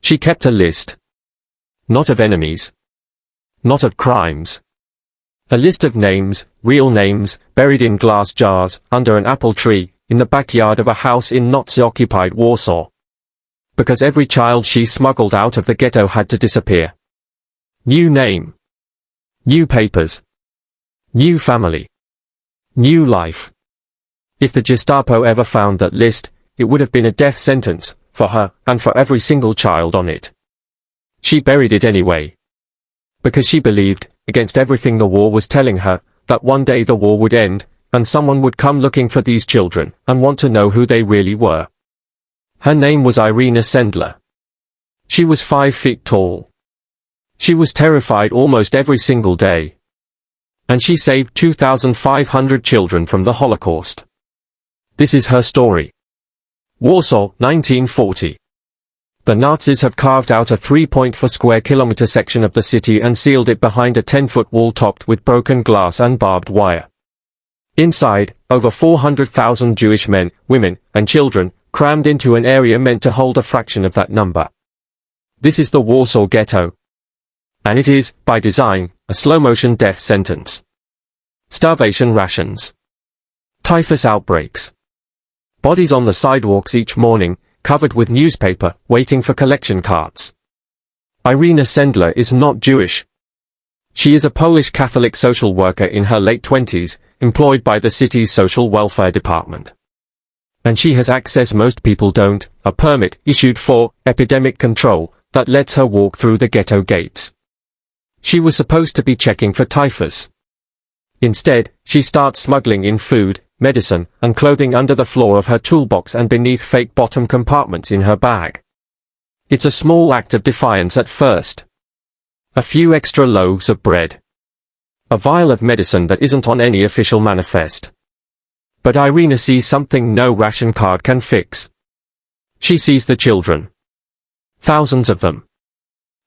She kept a list. Not of enemies. Not of crimes. A list of names, real names, buried in glass jars, under an apple tree, in the backyard of a house in Nazi-occupied Warsaw. Because every child she smuggled out of the ghetto had to disappear. New name. New papers. New family. New life. If the Gestapo ever found that list, it would have been a death sentence, for her, and for every single child on it. She buried it anyway. Because she believed, against everything the war was telling her, that one day the war would end, and someone would come looking for these children, and want to know who they really were. Her name was Irena Sendler. She was 5 feet tall. She was terrified almost every single day. And she saved 2,500 children from the Holocaust. This is her story. Warsaw, 1940. The Nazis have carved out a 3.4 square kilometer section of the city and sealed it behind a 10-foot wall topped with broken glass and barbed wire. Inside, over 400,000 Jewish men, women, and children, crammed into an area meant to hold a fraction of that number. This is the Warsaw Ghetto. And it is, by design, a slow-motion death sentence. Starvation rations. Typhus outbreaks. Bodies on the sidewalks each morning, covered with newspaper, waiting for collection carts. Irena Sendler is not Jewish. She is a Polish Catholic social worker in her late 20s, employed by the city's social welfare department. And she has access most people don't, a permit issued for epidemic control that lets her walk through the ghetto gates. She was supposed to be checking for typhus. Instead, she starts smuggling in food, medicine, and clothing under the floor of her toolbox and beneath fake bottom compartments in her bag. It's a small act of defiance at first. A few extra loaves of bread. A vial of medicine that isn't on any official manifest. But Irena sees something no ration card can fix. She sees the children. Thousands of them.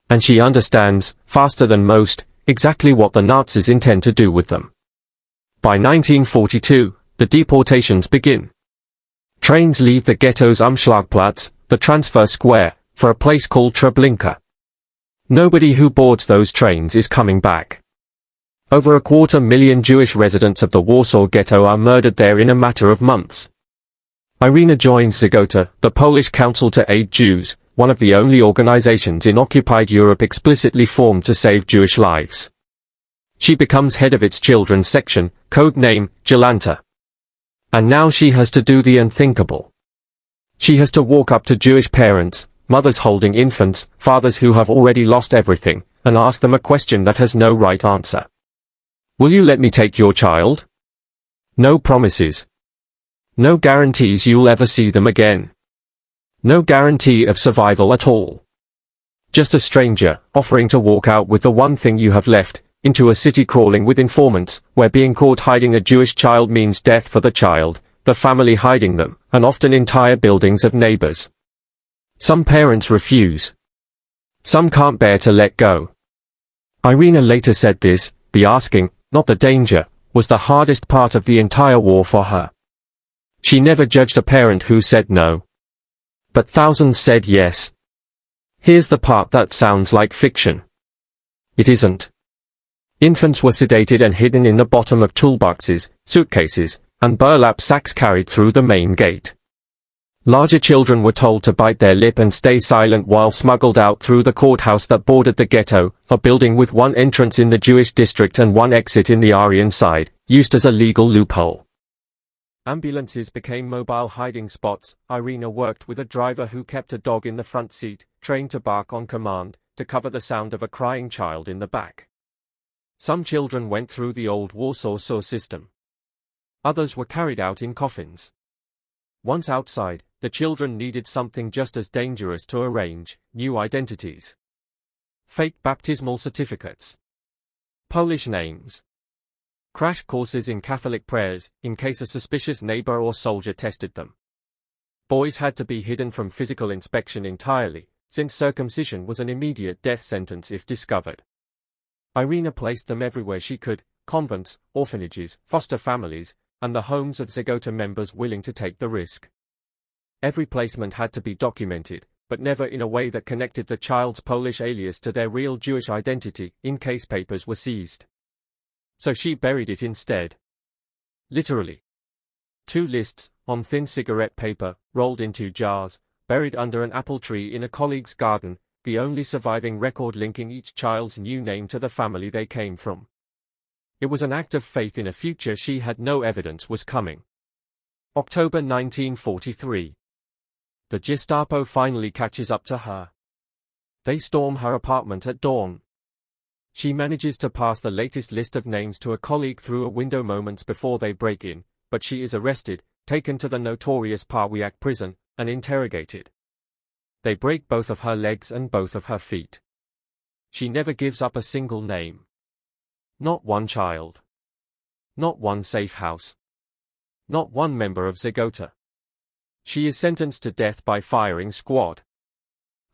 And she understands, faster than most, exactly what the Nazis intend to do with them. By 1942, the deportations begin. Trains leave the ghetto's Umschlagplatz, the transfer square, for a place called Treblinka. Nobody who boards those trains is coming back. Over 250,000 Jewish residents of the Warsaw Ghetto are murdered there in a matter of months. Irena joins Zagota, the Polish Council to Aid Jews, one of the only organizations in occupied Europe explicitly formed to save Jewish lives. She becomes head of its children's section, code name, Jolanta. And now she has to do the unthinkable. She has to walk up to Jewish parents, mothers holding infants, fathers who have already lost everything, and ask them a question that has no right answer. Will you let me take your child? No promises. No guarantees you'll ever see them again. No guarantee of survival at all. Just a stranger, offering to walk out with the one thing you have left, into a city crawling with informants, where being caught hiding a Jewish child means death for the child, the family hiding them, and often entire buildings of neighbors. Some parents refuse. Some can't bear to let go. Irena later said this, the asking, not the danger, was the hardest part of the entire war for her. She never judged a parent who said no. But thousands said yes. Here's the part that sounds like fiction. It isn't. Infants were sedated and hidden in the bottom of toolboxes, suitcases, and burlap sacks carried through the main gate. Larger children were told to bite their lip and stay silent while smuggled out through the courthouse that bordered the ghetto, a building with one entrance in the Jewish district and one exit in the Aryan side, used as a legal loophole. Ambulances became mobile hiding spots. Irena worked with a driver who kept a dog in the front seat, trained to bark on command, to cover the sound of a crying child in the back. Some children went through the old Warsaw SAW system. Others were carried out in coffins. Once outside, the children needed something just as dangerous to arrange: new identities. Fake baptismal certificates. Polish names. Crash courses in Catholic prayers, in case a suspicious neighbor or soldier tested them. Boys had to be hidden from physical inspection entirely, since circumcision was an immediate death sentence if discovered. Irena placed them everywhere she could: convents, orphanages, foster families, and the homes of Zagota members willing to take the risk. Every placement had to be documented, but never in a way that connected the child's Polish alias to their real Jewish identity, in case papers were seized. So she buried it instead. Literally. 2 lists, on thin cigarette paper, rolled into jars, buried under an apple tree in a colleague's garden, the only surviving record linking each child's new name to the family they came from. It was an act of faith in a future she had no evidence was coming. October 1943. The Gestapo finally catches up to her. They storm her apartment at dawn. She manages to pass the latest list of names to a colleague through a window moments before they break in, but she is arrested, taken to the notorious WWII prison, and interrogated. They break both of her legs and both of her feet. She never gives up a single name. Not one child. Not one safe house. Not one member of Zagota. She is sentenced to death by firing squad.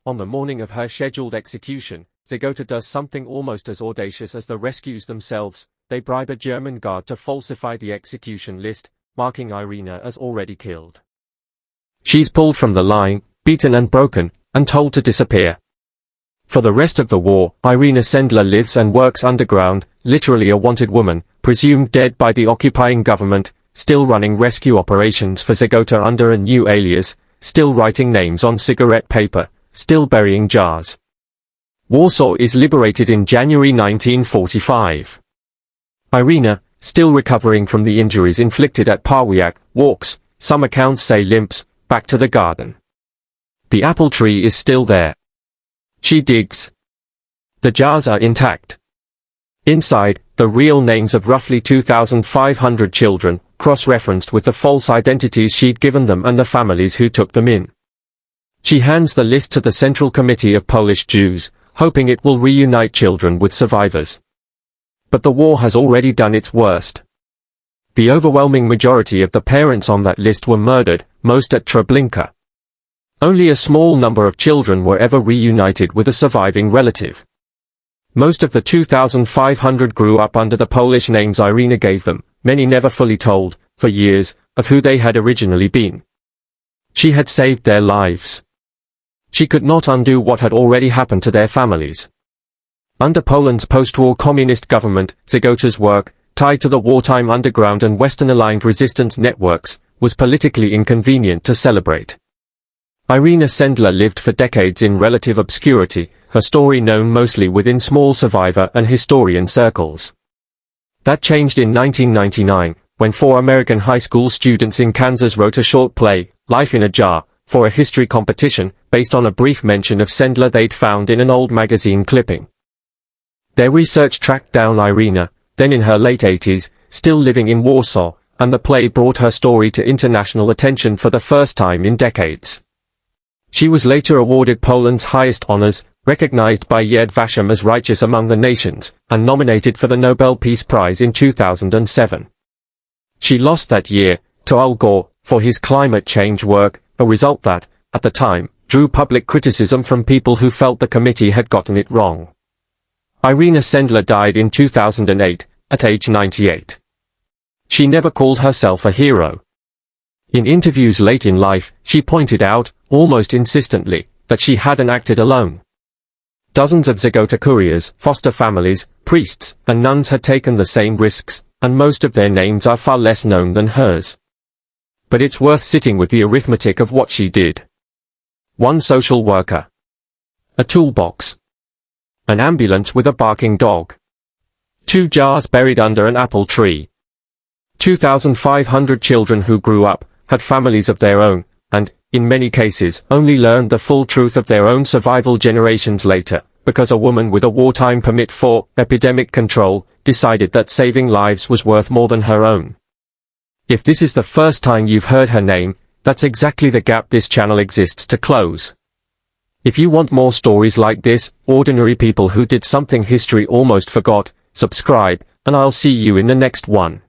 On the morning of her scheduled execution, Zagota does something almost as audacious as the rescues themselves. They bribe a German guard to falsify the execution list, marking Irena as already killed. She's pulled from the line, beaten and broken, and told to disappear. For the rest of the war, Irena Sendler lives and works underground, literally a wanted woman, presumed dead by the occupying government, still running rescue operations for Zagota under a new alias, still writing names on cigarette paper, still burying jars. Warsaw is liberated in January 1945. Irena, still recovering from the injuries inflicted at WWII, walks, some accounts say limps, back to the garden. The apple tree is still there. She digs. The jars are intact. Inside, the real names of roughly 2,500 children, cross-referenced with the false identities she'd given them and the families who took them in. She hands the list to the Central Committee of Polish Jews, hoping it will reunite children with survivors. But the war has already done its worst. The overwhelming majority of the parents on that list were murdered, most at Treblinka. Only a small number of children were ever reunited with a surviving relative. Most of the 2,500 grew up under the Polish names Irena gave them, many never fully told, for years, of who they had originally been. She had saved their lives. She could not undo what had already happened to their families. Under Poland's post-war communist government, Zagota's work, tied to the wartime underground and Western-aligned resistance networks, was politically inconvenient to celebrate. Irena Sendler lived for decades in relative obscurity, her story known mostly within small survivor and historian circles. That changed in 1999, when 4 American high school students in Kansas wrote a short play, Life in a Jar, for a history competition, based on a brief mention of Sendler they'd found in an old magazine clipping. Their research tracked down Irena, then in her late 80s, still living in Warsaw, and the play brought her story to international attention for the first time in decades. She was later awarded Poland's highest honors, recognized by Yad Vashem as righteous among the nations, and nominated for the Nobel Peace Prize in 2007. She lost that year, to Al Gore, for his climate change work, a result that, at the time, drew public criticism from people who felt the committee had gotten it wrong. Irena Sendler died in 2008, at age 98. She never called herself a hero. In interviews late in life, she pointed out, almost insistently, that she hadn't acted alone. Dozens of Zagota couriers, foster families, priests, and nuns had taken the same risks, and most of their names are far less known than hers. But it's worth sitting with the arithmetic of what she did. 1 social worker. A toolbox. An ambulance with a barking dog. 2 jars buried under an apple tree. 2,500 children who grew up, had families of their own, and, in many cases, only learned the full truth of their own survival generations later, because a woman with a wartime permit for epidemic control decided that saving lives was worth more than her own. If this is the first time you've heard her name, that's exactly the gap this channel exists to close. If you want more stories like this, ordinary people who did something history almost forgot, subscribe, and I'll see you in the next one.